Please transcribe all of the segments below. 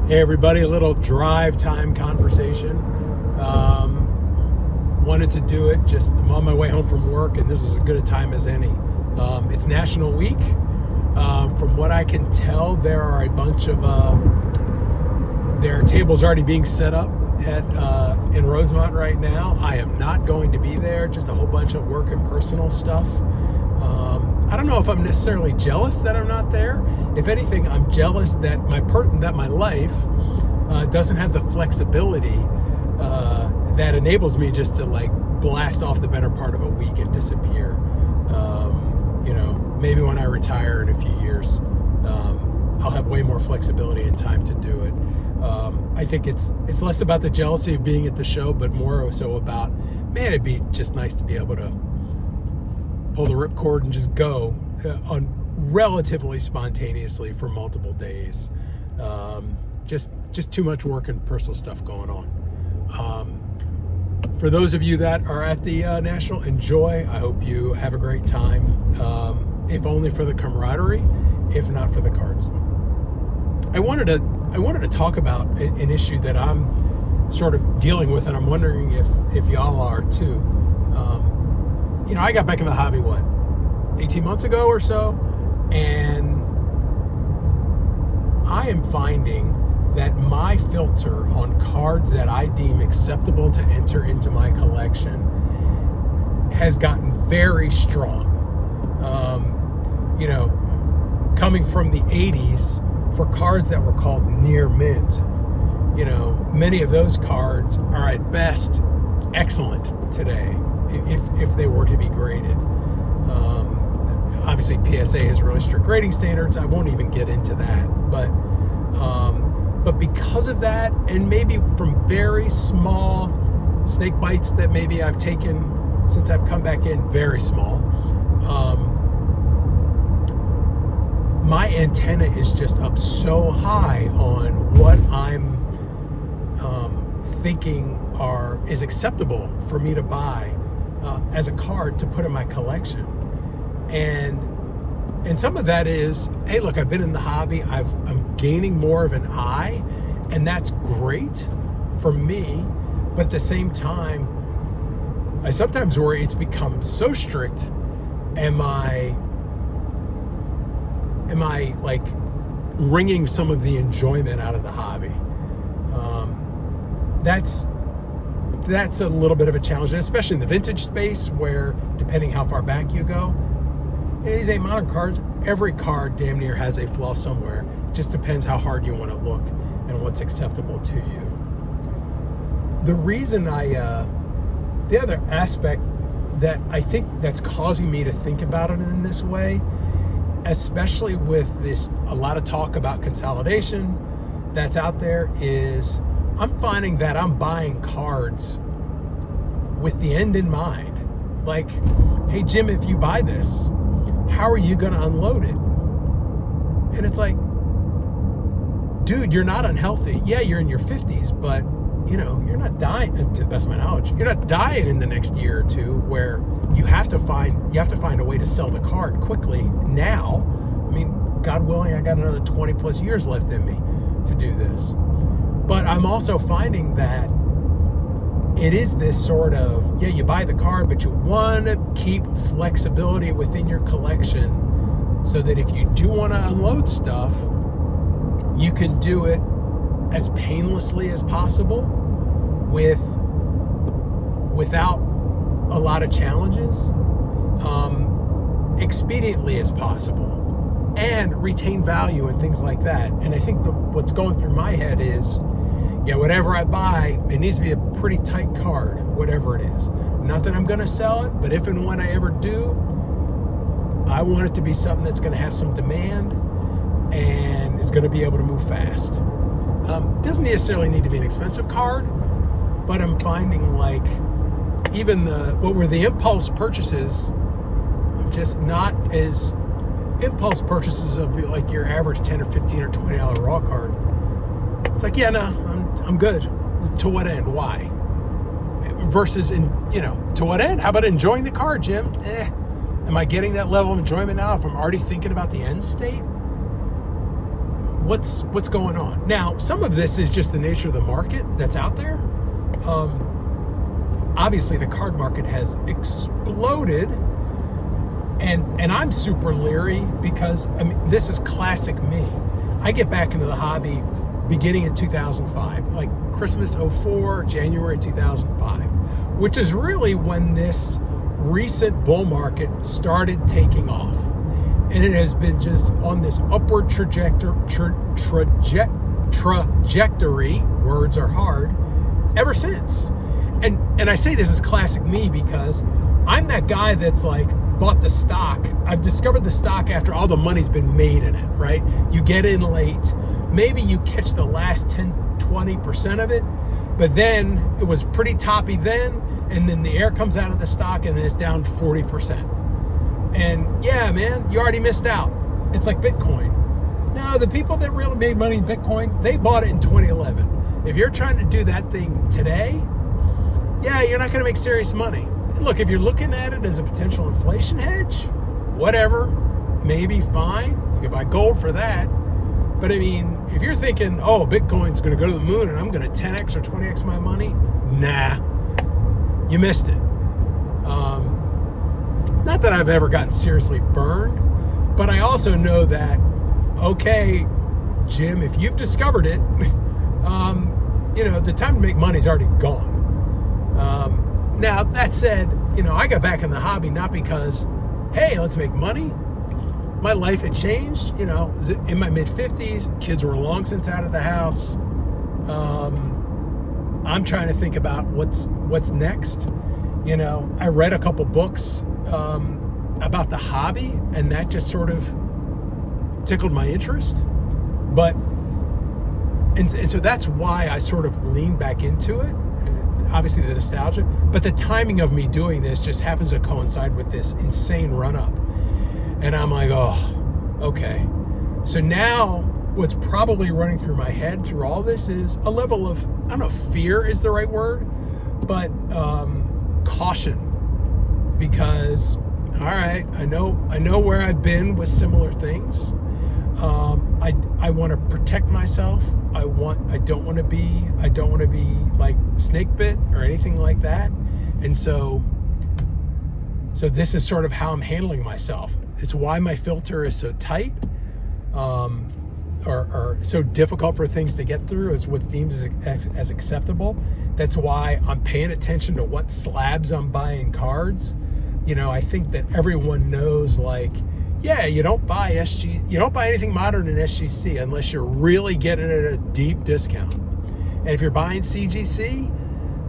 Hey everybody, a little drive time conversation. Wanted to do it just I'm on my way home from work, and this is as good a time as any. It's National Week. From what I can tell, there are a bunch of there are tables already being set up in Rosemont right now. I am not going to be there. Just a whole bunch of work and personal stuff. I don't know if I'm necessarily jealous that I'm not there. If anything, I'm jealous that my life doesn't have the flexibility that enables me just to like blast off the better part of a week and disappear. Maybe when I retire in a few years, I'll have way more flexibility and time to do it. I think it's less about the jealousy of being at the show, but more so about, man, it'd be just nice to be able to pull the ripcord and just go on relatively spontaneously for multiple days. Just too much work and personal stuff going on. For those of you that are at the National, enjoy. I hope you have a great time, if only for the camaraderie, if not for the cards. I wanted to talk about an issue that I'm sort of dealing with, and I'm wondering if y'all are too. I got back in the hobby, 18 months ago or so, and I am finding that my filter on cards that I deem acceptable to enter into my collection has gotten very strong. Coming from the 80s, for cards that were called near mint, many of those cards are at best excellent today if they were to be graded. Obviously PSA has really strict grading standards. I won't even get into that, but because of that, and maybe from very small snake bites that maybe I've taken since I've come back in, very small, my antenna is just up so high on what I'm thinking is acceptable for me to buy as a card to put in my collection. And some of that is, hey, look, I've been in the hobby. I'm gaining more of an eye, and that's great for me. But at the same time, I sometimes worry it's become so strict. Am I like wringing some of the enjoyment out of the hobby? That's a little bit of a challenge, and especially in the vintage space, where depending how far back you go, these ain't modern cards. Every card damn near has a flaw somewhere. It just depends how hard you want to look and what's acceptable to you. The reason the other aspect that I think that's causing me to think about it in this way, especially with a lot of talk about consolidation that's out there, is I'm finding that I'm buying cards with the end in mind. Like, hey Jim, if you buy this, how are you going to unload it? And it's like, dude, you're not unhealthy. Yeah, you're in your 50s, but you're not dying, to the best of my knowledge. You're not dying in the next year or two, where you have to find a way to sell the card quickly now. I mean, God willing, I got another 20 plus years left in me to do this. But I'm also finding that it is this sort of, yeah, you buy the card, but you want to keep flexibility within your collection so that if you do want to unload stuff, you can do it as painlessly as possible without a lot of challenges, expediently as possible, and retain value and things like that. And I think what's going through my head is, yeah, whatever I buy, it needs to be a pretty tight card, whatever it is. Not that I'm going to sell it, but if and when I ever do, I want it to be something that's going to have some demand and is going to be able to move fast. Doesn't necessarily need to be an expensive card, but I'm finding like even what were the impulse purchases, I'm just not as impulse purchases of like your average $10 or $15 or $20 raw card. It's like, yeah, no, I'm good. To what end? Why? Versus to what end? How about enjoying the card, Jim? Am I getting that level of enjoyment now if I'm already thinking about the end state? what's going on. Now, some of this is just the nature of the market that's out there. Obviously, the card market has exploded, and I'm super leery because, I mean, this is classic me. I get back into the hobby beginning in 2005, like Christmas 04, January 2005, which is really when this recent bull market started taking off. And it has been just on this upward trajectory, words are hard, ever since. And I say this is classic me because I'm that guy that's like bought the stock. I've discovered the stock after all the money's been made in it, right? You get in late. Maybe you catch the last 10, 20% of it, but then it was pretty toppy then, and then the air comes out of the stock and then it's down 40%. And yeah, man, you already missed out. It's like Bitcoin. Now, the people that really made money in Bitcoin, they bought it in 2011. If you're trying to do that thing today, yeah, you're not going to make serious money. Look, if you're looking at it as a potential inflation hedge, whatever, maybe fine. You can buy gold for that. But I mean, if you're thinking, oh, Bitcoin's going to go to the moon and I'm going to 10x or 20x my money, nah, you missed it. Not that I've ever gotten seriously burned, but I also know that, okay, Jim, if you've discovered it, the time to make money is already gone. Now, that said, I got back in the hobby not because, hey, let's make money. My life had changed, was in my mid-50s. Kids were long since out of the house. I'm trying to think about what's next. I read a couple books about the hobby, and that just sort of tickled my interest. And so that's why I sort of leaned back into it. Obviously the nostalgia, but the timing of me doing this just happens to coincide with this insane run-up. And I'm like, oh, okay. So now what's probably running through my head through all this is a level of, I don't know if fear is the right word, but caution. Because, all right, I know where I've been with similar things. I want to protect myself. I don't want to be like snake bit or anything like that. And so this is sort of how I'm handling myself. It's why my filter is so tight, or so difficult for things to get through, is what's deemed as acceptable. That's why I'm paying attention to what slabs I'm buying cards. I think that everyone knows, like, yeah, you don't buy anything modern in SGC unless you're really getting it at a deep discount. And if you're buying CGC,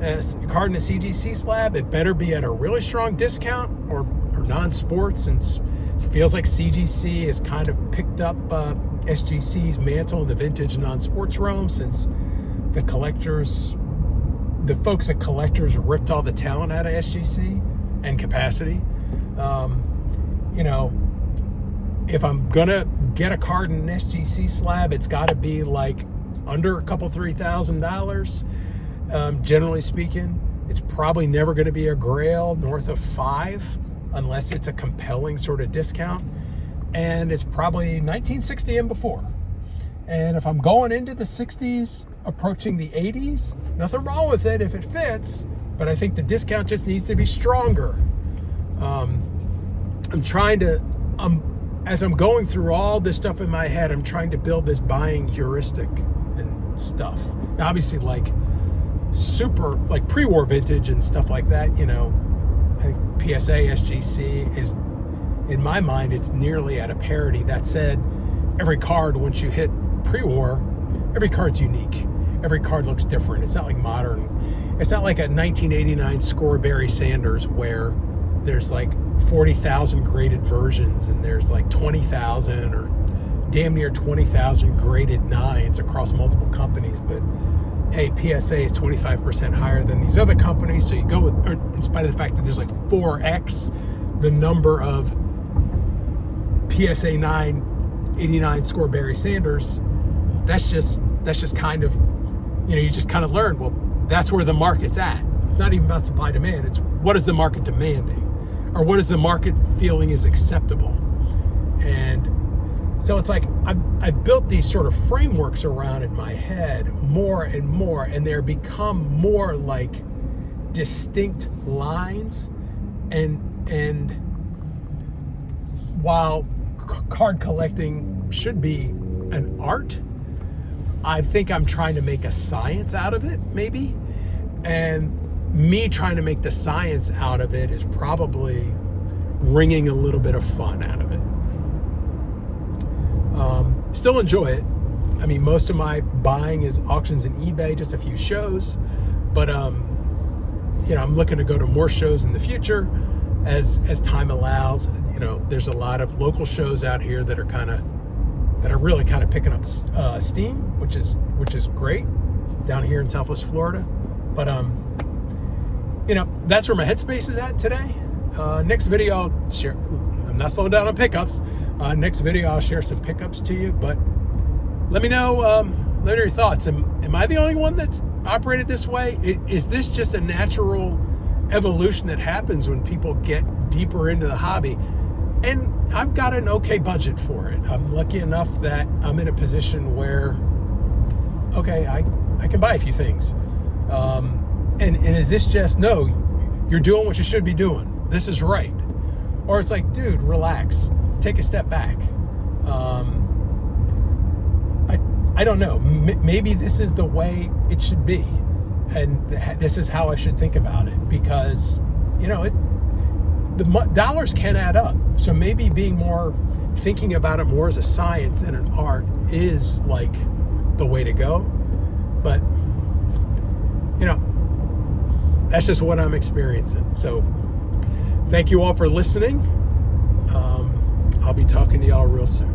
a card in a CGC slab, it better be at a really strong discount or non-sports. And it feels like CGC has kind of picked up SGC's mantle in the vintage non-sports realm since the folks at Collectors ripped all the talent out of SGC and capacity. If I'm gonna get a card in an SGC slab, it's got to be like under a couple $3,000. Generally speaking, it's probably never going to be a Grail north of $5 unless it's a compelling sort of discount, and it's probably 1960 and before. And if I'm going into the 60s, approaching the 80s, nothing wrong with it if it fits, but I think the discount just needs to be stronger. As I'm going through all this stuff in my head, I'm trying to build this buying heuristic and stuff. Now, obviously, like super, like pre-war vintage and stuff like that, I think PSA, SGC is, in my mind, it's nearly at a parity. That said, every card, once you hit pre-war, every card's unique. Every card looks different. It's not like modern. It's not like a 1989 score Barry Sanders where there's like 40,000 graded versions and there's like 20,000 or damn near 20,000 graded 9s across multiple companies. But hey, PSA is 25% higher than these other companies. So you go with, in spite of the fact that there's like 4x the number of PSA 989 score Barry Sanders, that's just kind of, you just kind of learn, well, that's where the market's at. It's not even about supply demand. It's what is the market demanding, or what is the market feeling is acceptable. And So it's like I've built these sort of frameworks around in my head more and more, and they're become more like distinct lines. And while card collecting should be an art, I think I'm trying to make a science out of it, maybe. And me trying to make the science out of it is probably wringing a little bit of fun out of it. Still enjoy it. I mean, most of my buying is auctions and eBay, just a few shows. But, I'm looking to go to more shows in the future as time allows. There's a lot of local shows out here that are really kind of picking up steam, which is great down here in Southwest Florida. But that's where my headspace is at today. Next video I'll share. I'm not slowing down on pickups. Next video I'll share some pickups to you. But let me know. Let me know your thoughts. Am I the only one that's operated this way? Is this just a natural evolution that happens when people get deeper into the hobby? And I've got an okay budget for it. I'm lucky enough that I'm in a position where, okay, I can buy a few things. And is this just, no, you're doing what you should be doing. This is right. Or it's like, dude, relax. Take a step back. I don't know. Maybe this is the way it should be. And this is how I should think about it. Because, the dollars can add up. So maybe thinking about it more as a science than an art is like the way to go. But, that's just what I'm experiencing. So thank you all for listening. I'll be talking to y'all real soon.